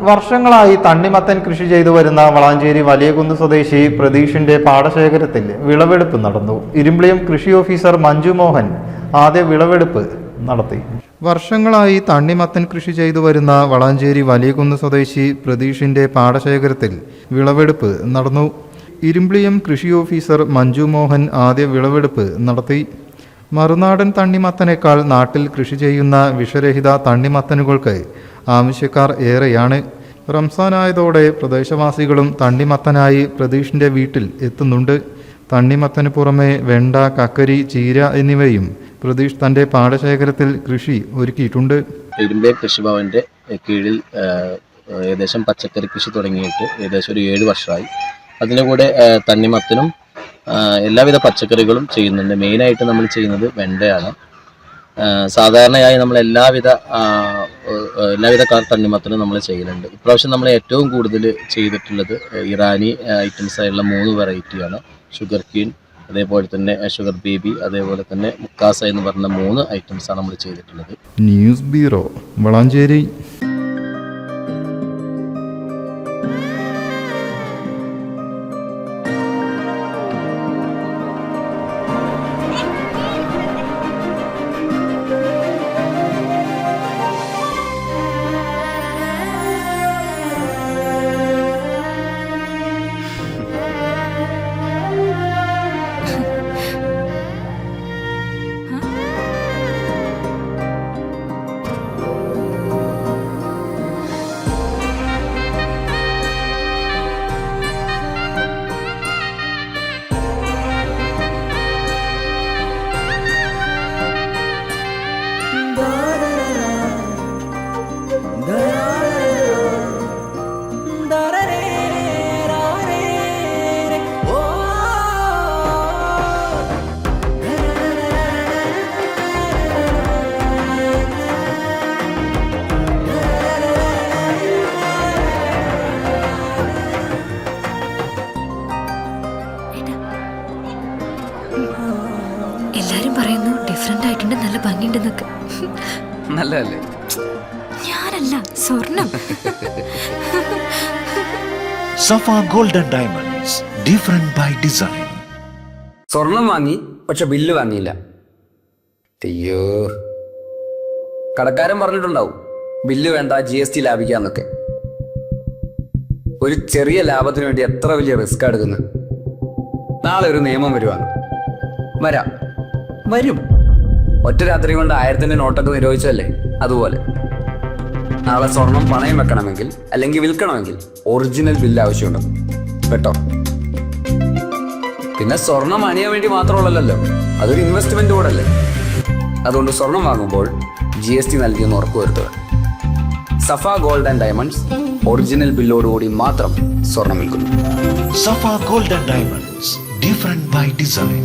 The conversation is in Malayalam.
വർഷങ്ങളായി തണ്ണിമത്തൻ കൃഷി ചെയ്തു വരുന്ന വളാഞ്ചേരി വലിയകുന്ന് സ്വദേശി പ്രതീഷിന്റെ പാടശേഖരത്തിൽ വിളവെടുപ്പ് നടന്നു. ഇരുമ്പിളിയം കൃഷി ഓഫീസർ മഞ്ജു മോഹൻ ആദ്യ വിളവെടുപ്പ് നടത്തി. വർഷങ്ങളായി തണ്ണിമത്തൻ കൃഷി ചെയ്തു വരുന്ന വളാഞ്ചേരി വലിയകുന്ന് സ്വദേശി പ്രതീഷിന്റെ പാടശേഖരത്തിൽ വിളവെടുപ്പ് നടന്നു. ഇരുമ്പിളിയം കൃഷി ഓഫീസർ മഞ്ജു മോഹൻ ആദ്യ വിളവെടുപ്പ് നടത്തി. മറുനാടൻ തണ്ണിമത്തനേക്കാൾ നാട്ടിൽ കൃഷി ചെയ്യുന്ന വിഷരഹിത തണ്ണിമത്തനുകൾക്ക് ആവശ്യക്കാർ ഏറെയാണ്. റംസാനായതോടെ പ്രദേശവാസികളും തണ്ണിമത്തനായി പ്രതീഷിന്റെ വീട്ടിൽ എത്തുന്നുണ്ട്. തണ്ണിമത്തന് പുറമെ വെണ്ട, കക്കരി, ചീര എന്നിവയും പ്രതീഷ് തന്റെ പാടശേഖരത്തിൽ കൃഷി ഒരുക്കിയിട്ടുണ്ട്. ഇരുമ്പിളിയം കൃഷിഭവന്റെ കീഴിൽ ഏകദേശം പച്ചക്കറി കൃഷി തുടങ്ങിയിട്ട് ഏകദേശം ഒരു 7 വർഷമായി. അതിൻ്റെ കൂടെ തണ്ണിമത്തനും എല്ലാവിധ പച്ചക്കറികളും ചെയ്യുന്നുണ്ട്. മെയിനായിട്ട് നമ്മൾ ചെയ്യുന്നത് വെണ്ടയാണ്. സാധാരണയായി നമ്മൾ എല്ലാവിധ തണ്ണിമത്തനും നമ്മൾ ചെയ്യുന്നുണ്ട്. ഇപ്രാവശ്യം നമ്മൾ ഏറ്റവും കൂടുതൽ ചെയ്തിട്ടുള്ളത് ഇറാനി ഐറ്റംസ് ആയുള്ള 3 വെറൈറ്റിയാണ്. ഷുഗർ ക്വീൻ, അതേപോലെ തന്നെ ഷുഗർ ബേബി, അതേപോലെ തന്നെ മുക്കാസ എന്ന് പറഞ്ഞ 3 ഐറ്റംസാണ് നമ്മൾ ചെയ്തിട്ടുള്ളത്. News bureau, Valanchery. എല്ലാരും പറയുന്നു ഡിഫറെന്റ് ആയിട്ടുണ്ട്, നല്ല ഭംഗിയുണ്ടെന്നൊക്കെ. നല്ലതല്ലേ? ഞാനല്ല, സ്വർണം. Safa golden diamonds, different by design. സ്വർണം വാങ്ങി, പക്ഷെ ബില്ല് വാങ്ങിയില്ല. അയ്യോ, കടക്കാരൻ പറഞ്ഞിട്ടുണ്ടാവും ബില്ല് വേണ്ട, GST ലാഭിക്കാന്നൊക്കെ. ഒരു ചെറിയ ലാഭത്തിന് വേണ്ടി എത്ര വലിയ റിസ്ക് എടുക്കുന്നത്. നാളെ ഒരു നിയമം വരും. ഒറ്റ രാത്രി കൊണ്ട് 1000ന്റെ നോട്ടൊക്കെ നിരോധിച്ചല്ലേ, അതുപോലെ നാളെ സ്വർണം പണയം വെക്കണമെങ്കിൽ അല്ലെങ്കിൽ വിൽക്കണമെങ്കിൽ ഒറിജിനൽ ബില്ല് ആവശ്യമുണ്ട് കേട്ടോ. പിന്നെ സ്വർണം അണിയാൻ വേണ്ടി മാത്രമുള്ളല്ലോ, അതൊരു ഇൻവെസ്റ്റ്മെന്റ് കൂടെ അല്ലേ. അതുകൊണ്ട് സ്വർണം വാങ്ങുമ്പോൾ GST നൽകിയെന്ന് ഉറപ്പുവരുത്തുക. Safa gold and diamonds original ബില്ലോടുകൂടി മാത്രം സ്വർണം വിൽക്കുന്നു. Safa golden diamonds, different by design.